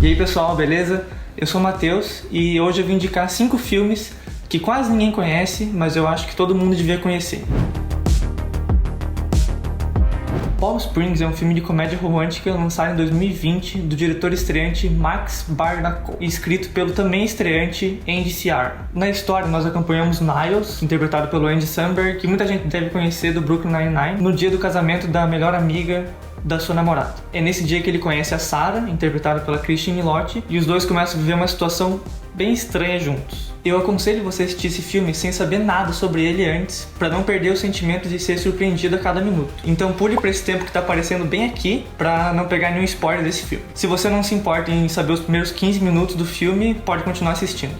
E aí pessoal, beleza? Eu sou o Matheus e hoje eu vim indicar 5 filmes que quase ninguém conhece, mas eu acho que todo mundo devia conhecer. Palm Springs é um filme de comédia romântica lançado em 2020 do diretor estreante Max Barbakow e escrito pelo também estreante Andy Ciara. Na história nós acompanhamos Niles, interpretado pelo Andy Samberg, que muita gente deve conhecer do Brooklyn Nine-Nine, no dia do casamento da melhor amiga da sua namorada. É nesse dia que ele conhece a Sarah, interpretada pela Christine Milioti, e os dois começam a viver uma situação bem estranha juntos. Eu aconselho você a assistir esse filme sem saber nada sobre ele antes, para não perder o sentimento de ser surpreendido a cada minuto. Então pule para esse tempo que tá aparecendo bem aqui, para não pegar nenhum spoiler desse filme. Se você não se importa em saber os primeiros 15 minutos do filme, pode continuar assistindo.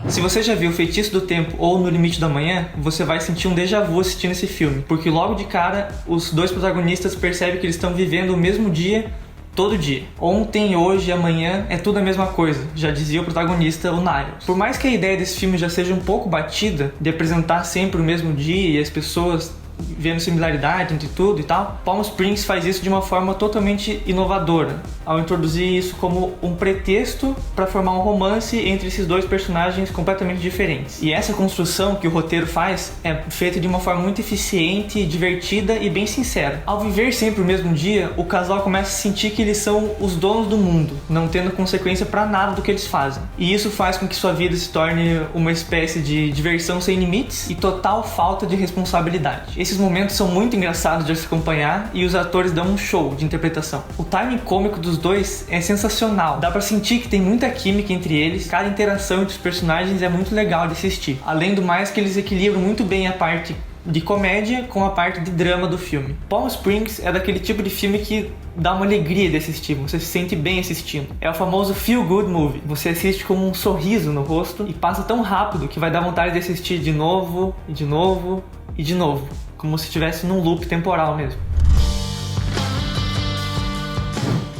Se você já viu O Feitiço do Tempo ou No Limite da Manhã, você vai sentir um déjà vu assistindo esse filme, porque logo de cara os dois protagonistas percebem que eles estão vivendo o mesmo dia todo dia. Ontem, hoje e amanhã é tudo a mesma coisa, já dizia o protagonista, o Niles. Por mais que a ideia desse filme já seja um pouco batida, de apresentar sempre o mesmo dia e as pessoas vendo similaridade entre tudo e tal, Palm Springs faz isso de uma forma totalmente inovadora, ao introduzir isso como um pretexto para formar um romance entre esses dois personagens completamente diferentes. E essa construção que o roteiro faz é feita de uma forma muito eficiente, divertida e bem sincera. Ao viver sempre o mesmo dia, o casal começa a sentir que eles são os donos do mundo, não tendo consequência para nada do que eles fazem. E isso faz com que sua vida se torne uma espécie de diversão sem limites e total falta de responsabilidade. Esses momentos são muito engraçados de se acompanhar e os atores dão um show de interpretação. O timing cômico dos dois é sensacional. Dá pra sentir que tem muita química entre eles, cada interação entre os personagens é muito legal de assistir. Além do mais que eles equilibram muito bem a parte de comédia com a parte de drama do filme. Palm Springs é daquele tipo de filme que dá uma alegria de assistir, você se sente bem assistindo. É o famoso feel good movie. Você assiste com um sorriso no rosto e passa tão rápido que vai dar vontade de assistir de novo, e de novo, e de novo. Como se estivesse num loop temporal mesmo.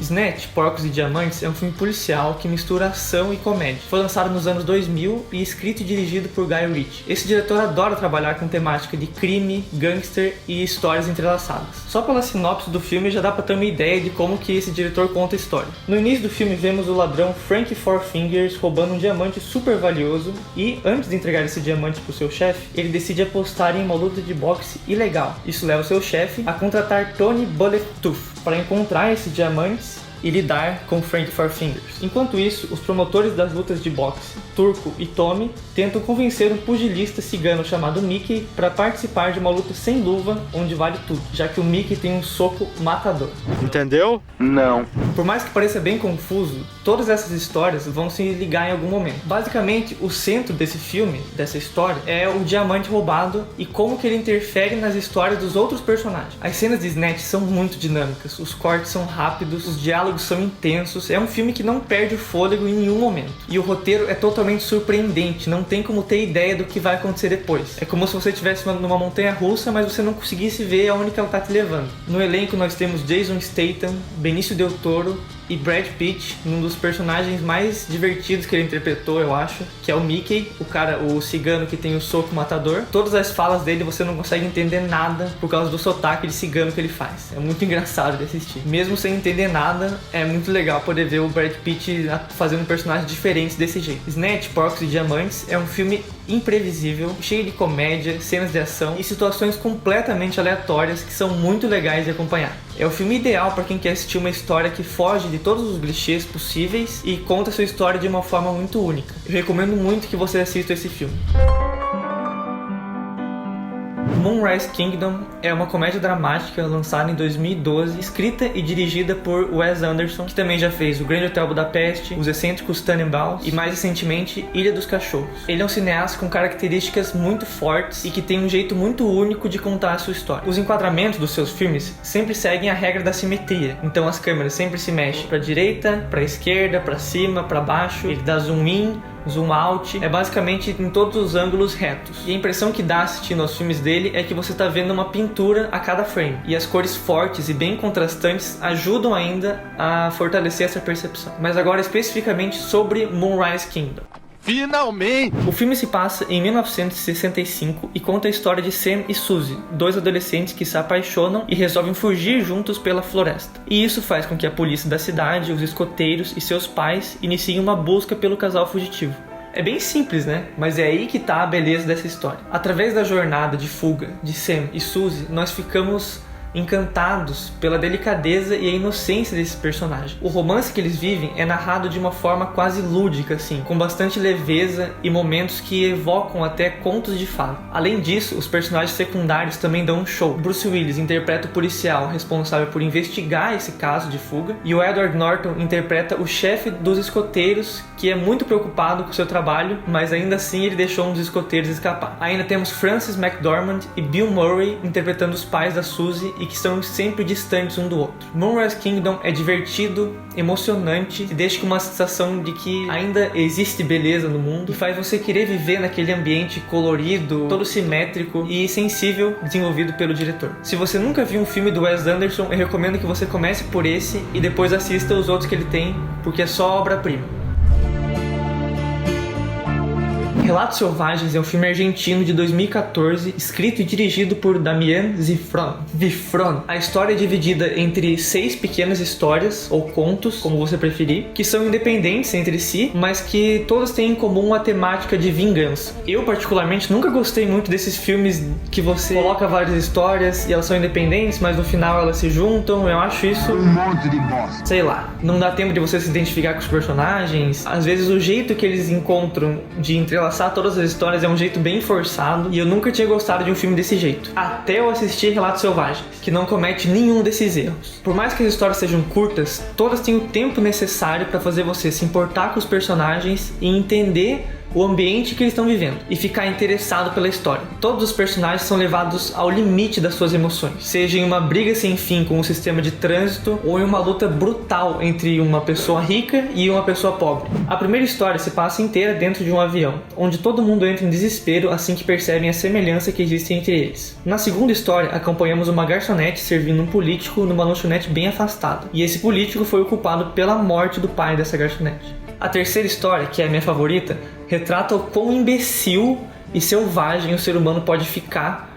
Snatch, Porcos e Diamantes é um filme policial que mistura ação e comédia. Foi lançado nos anos 2000 e escrito e dirigido por Guy Ritchie. Esse diretor adora trabalhar com temática de crime, gangster e histórias entrelaçadas. Só pela sinopse do filme já dá pra ter uma ideia de como que esse diretor conta a história. No início do filme vemos o ladrão Frank Four Fingers roubando um diamante super valioso e, antes de entregar esse diamante pro seu chefe, ele decide apostar em uma luta de boxe ilegal. Isso leva o seu chefe a contratar Tony Bulletooth para encontrar esses diamantes e lidar com Frank Four Fingers. Enquanto isso, os promotores das lutas de boxe, Turco e Tommy, tentam convencer um pugilista cigano chamado Mickey para participar de uma luta sem luva, onde vale tudo, já que o Mickey tem um soco matador. Entendeu? Não. Por mais que pareça bem confuso, todas essas histórias vão se ligar em algum momento. Basicamente, o centro desse filme, dessa história, é o diamante roubado e como que ele interfere nas histórias dos outros personagens. As cenas de Snatch são muito dinâmicas, os cortes são rápidos, os diálogos são intensos, é um filme que não perde o fôlego em nenhum momento. E o roteiro é totalmente surpreendente, não tem como ter ideia do que vai acontecer depois. É como se você estivesse numa montanha russa, mas você não conseguisse ver aonde que ela tá te levando. No elenco nós temos Jason Statham, Benício Del Toro e Brad Pitt, um dos personagens mais divertidos que ele interpretou, eu acho, que é o Mickey, o cigano que tem o soco matador. Todas as falas dele você não consegue entender nada por causa do sotaque de cigano que ele faz. É muito engraçado de assistir. Mesmo sem entender nada, é muito legal poder ver o Brad Pitt fazendo personagens diferentes desse jeito. Snatch, Porcos e Diamantes é um filme imprevisível, cheio de comédia, cenas de ação e situações completamente aleatórias que são muito legais de acompanhar. É o filme ideal para quem quer assistir uma história que foge de todos os clichês possíveis e conta sua história de uma forma muito única. Eu recomendo muito que você assista esse filme. Moonrise Kingdom é uma comédia dramática lançada em 2012, escrita e dirigida por Wes Anderson, que também já fez O Grande Hotel Budapeste, Os Excêntricos Tannenbaums e, mais recentemente, Ilha dos Cachorros. Ele é um cineasta com características muito fortes e que tem um jeito muito único de contar a sua história. Os enquadramentos dos seus filmes sempre seguem a regra da simetria, então as câmeras sempre se mexem para direita, para esquerda, para cima, para baixo, ele dá zoom in, zoom out, é basicamente em todos os ângulos retos. E a impressão que dá assistindo aos filmes dele é que você está vendo uma pintura a cada frame. E as cores fortes e bem contrastantes ajudam ainda a fortalecer essa percepção. Mas agora especificamente sobre Moonrise Kingdom. Finalmente! O filme se passa em 1965 e conta a história de Sam e Suzy, dois adolescentes que se apaixonam e resolvem fugir juntos pela floresta. E isso faz com que a polícia da cidade, os escoteiros e seus pais iniciem uma busca pelo casal fugitivo. É bem simples, né? Mas é aí que tá a beleza dessa história. Através da jornada de fuga de Sam e Suzy, nós ficamos encantados pela delicadeza e a inocência desses personagens. O romance que eles vivem é narrado de uma forma quase lúdica, assim, com bastante leveza e momentos que evocam até contos de fada. Além disso, os personagens secundários também dão um show. Bruce Willis interpreta o policial responsável por investigar esse caso de fuga, e o Edward Norton interpreta o chefe dos escoteiros, que é muito preocupado com seu trabalho, mas ainda assim ele deixou um dos escoteiros escapar. Ainda temos Frances McDormand e Bill Murray interpretando os pais da Suzy e que estão sempre distantes um do outro. Moonrise Kingdom é divertido, emocionante, e deixa com uma sensação de que ainda existe beleza no mundo e faz você querer viver naquele ambiente colorido, todo simétrico e sensível desenvolvido pelo diretor. Se você nunca viu um filme do Wes Anderson, eu recomendo que você comece por esse e depois assista os outros que ele tem, porque é só obra-prima. Relatos Selvagens é um filme argentino de 2014, escrito e dirigido por Damián Zifrón. A história é dividida entre 6 pequenas histórias, ou contos, como você preferir, que são independentes entre si, mas que todas têm em comum a temática de vingança. Eu, particularmente, nunca gostei muito desses filmes que você coloca várias histórias e elas são independentes, mas no final elas se juntam. Eu acho isso Um monte de bosta. sei lá, não dá tempo de você se identificar com os personagens. Às vezes o jeito que eles encontram de entrelaçar todas as histórias é um jeito bem forçado, e eu nunca tinha gostado de um filme desse jeito, até eu assistir Relatos Selvagens, que não comete nenhum desses erros. Por mais que as histórias sejam curtas, todas têm o tempo necessário para fazer você se importar com os personagens e entender o ambiente que eles estão vivendo e ficar interessado pela história. Todos os personagens são levados ao limite das suas emoções, seja em uma briga sem fim com o sistema de trânsito ou em uma luta brutal entre uma pessoa rica e uma pessoa pobre. A primeira história se passa inteira dentro de um avião, onde todo mundo entra em desespero assim que percebem a semelhança que existe entre eles. Na segunda história, acompanhamos uma garçonete servindo um político numa lanchonete bem afastada, e esse político foi o culpado pela morte do pai dessa garçonete. A terceira história, que é a minha favorita, retrata o quão imbecil e selvagem o ser humano pode ficar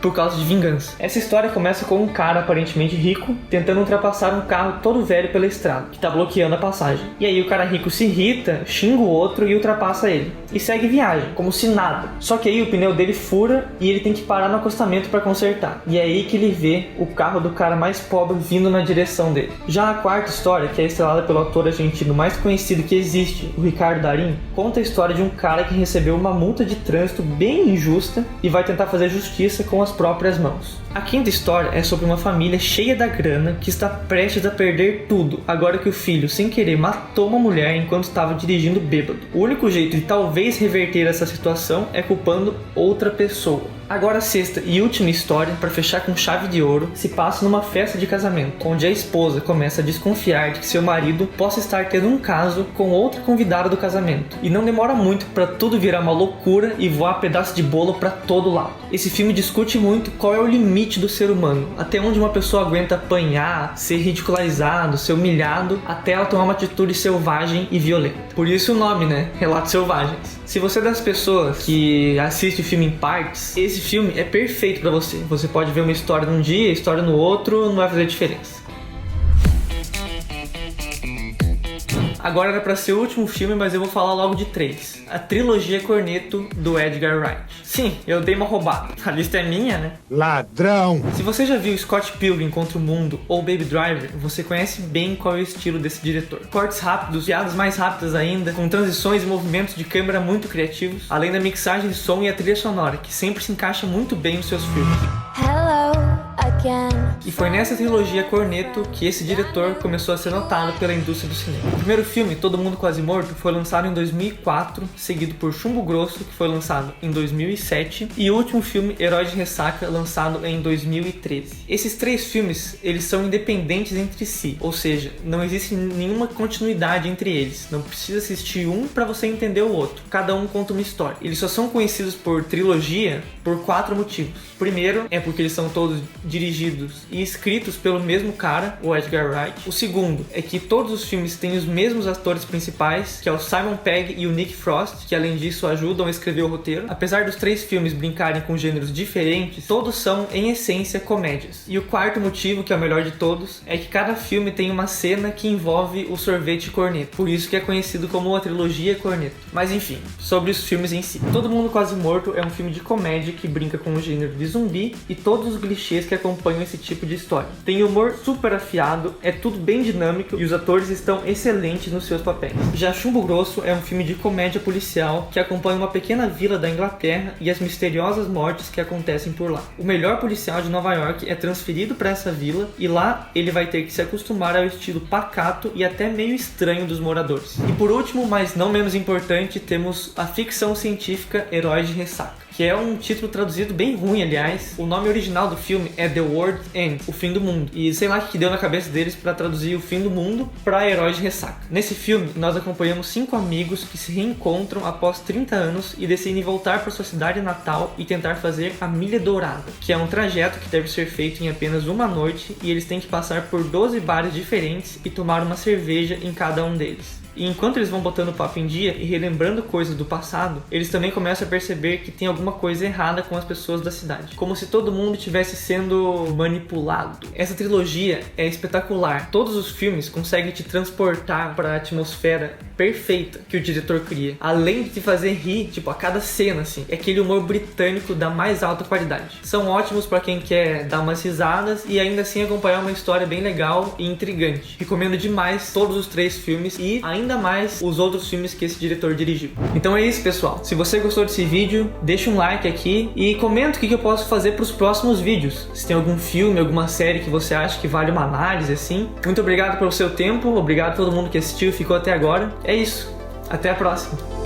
por causa de vingança. Essa história começa com um cara aparentemente rico tentando ultrapassar um carro todo velho pela estrada, que está bloqueando a passagem. E aí o cara rico se irrita, xinga o outro e ultrapassa ele. E segue viagem, como se nada. Só que aí o pneu dele fura e ele tem que parar no acostamento para consertar. E é aí que ele vê o carro do cara mais pobre vindo na direção dele. Já a quarta história, que é estrelada pelo ator argentino mais conhecido que existe, o Ricardo Darín, conta a história de um cara que recebeu uma multa de trânsito bem injusta e vai tentar fazer justiça com as próprias mãos. A quinta história é sobre uma família cheia da grana que está prestes a perder tudo, agora que o filho, sem querer, matou uma mulher enquanto estava dirigindo bêbado. O único jeito de talvez reverter essa situação é culpando outra pessoa. Agora a sexta e última história, para fechar com chave de ouro, se passa numa festa de casamento, onde a esposa começa a desconfiar de que seu marido possa estar tendo um caso com outra convidada do casamento. E não demora muito para tudo virar uma loucura e voar pedaço de bolo para todo lado. Esse filme discute muito qual é o limite do ser humano, até onde uma pessoa aguenta apanhar, ser ridicularizado, ser humilhado, até ela tomar uma atitude selvagem e violenta. Por isso o nome, né? Relatos Selvagens. Se você é das pessoas que assiste o filme em partes, esse filme é perfeito pra você. Você pode ver uma história num dia, história no outro, não vai fazer diferença. Agora era pra ser o último filme, mas eu vou falar logo de 3. A trilogia Cornetto, do Edgar Wright. Sim, eu dei uma roubada. A lista é minha, né? Ladrão! Se você já viu Scott Pilgrim contra o Mundo ou Baby Driver, você conhece bem qual é o estilo desse diretor. Cortes rápidos, piadas mais rápidas ainda, com transições e movimentos de câmera muito criativos, além da mixagem de som e a trilha sonora, que sempre se encaixa muito bem nos seus filmes. E foi nessa trilogia Cornetto que esse diretor começou a ser notado pela indústria do cinema. O primeiro filme, Todo Mundo Quase Morto, foi lançado em 2004, seguido por Chumbo Grosso, que foi lançado em 2007, e o último filme, Herói de Ressaca, lançado em 2013. Esses 3 filmes, eles são independentes entre si, ou seja, não existe nenhuma continuidade entre eles. Não precisa assistir um para você entender o outro. Cada um conta uma história. Eles só são conhecidos por trilogia por 4 motivos. Primeiro, é porque eles são todos dirigidos dirigidos e escritos pelo mesmo cara, o Edgar Wright. O segundo é que todos os filmes têm os mesmos atores principais, que é o Simon Pegg e o Nick Frost, que além disso ajudam a escrever o roteiro. Apesar dos 3 filmes brincarem com gêneros diferentes, todos são, em essência, comédias. E o quarto motivo, que é o melhor de todos, é que cada filme tem uma cena que envolve o sorvete corneto. Por isso que é conhecido como a trilogia corneto. Mas enfim, sobre os filmes em si. Todo Mundo Quase Morto é um filme de comédia que brinca com o gênero de zumbi e todos os clichês que acompanham esse tipo de história. Tem humor super afiado, é tudo bem dinâmico e os atores estão excelentes nos seus papéis. Já Chumbo Grosso é um filme de comédia policial que acompanha uma pequena vila da Inglaterra e as misteriosas mortes que acontecem por lá. O melhor policial de Nova York é transferido para essa vila e lá ele vai ter que se acostumar ao estilo pacato e até meio estranho dos moradores. E por último, mas não menos importante, temos a ficção científica Heróis de Ressaca, que é um título traduzido bem ruim, aliás. O nome original do filme é The World's End, o fim do mundo. E sei lá o que deu na cabeça deles para traduzir o fim do mundo para Heróis de Ressaca. Nesse filme, nós acompanhamos 5 amigos que se reencontram após 30 anos e decidem voltar para sua cidade natal e tentar fazer a Milha Dourada, que é um trajeto que deve ser feito em apenas uma noite e eles têm que passar por 12 bares diferentes e tomar uma cerveja em cada um deles. E enquanto eles vão botando o papo em dia e relembrando coisas do passado, eles também começam a perceber que tem alguma coisa errada com as pessoas da cidade. Como se todo mundo estivesse sendo manipulado. Essa trilogia é espetacular. Todos os filmes conseguem te transportar para a atmosfera perfeita que o diretor cria. Além de te fazer rir, tipo, a cada cena, assim. É aquele humor britânico da mais alta qualidade. São ótimos para quem quer dar umas risadas e ainda assim acompanhar uma história bem legal e intrigante. Recomendo demais todos os 3 filmes e ainda mais os outros filmes que esse diretor dirigiu. Então é isso, pessoal. Se você gostou desse vídeo, deixa um like aqui e comenta o que eu posso fazer para os próximos vídeos. Se tem algum filme, alguma série que você acha que vale uma análise assim. Muito obrigado pelo seu tempo, obrigado a todo mundo que assistiu e ficou até agora. É isso. Até a próxima.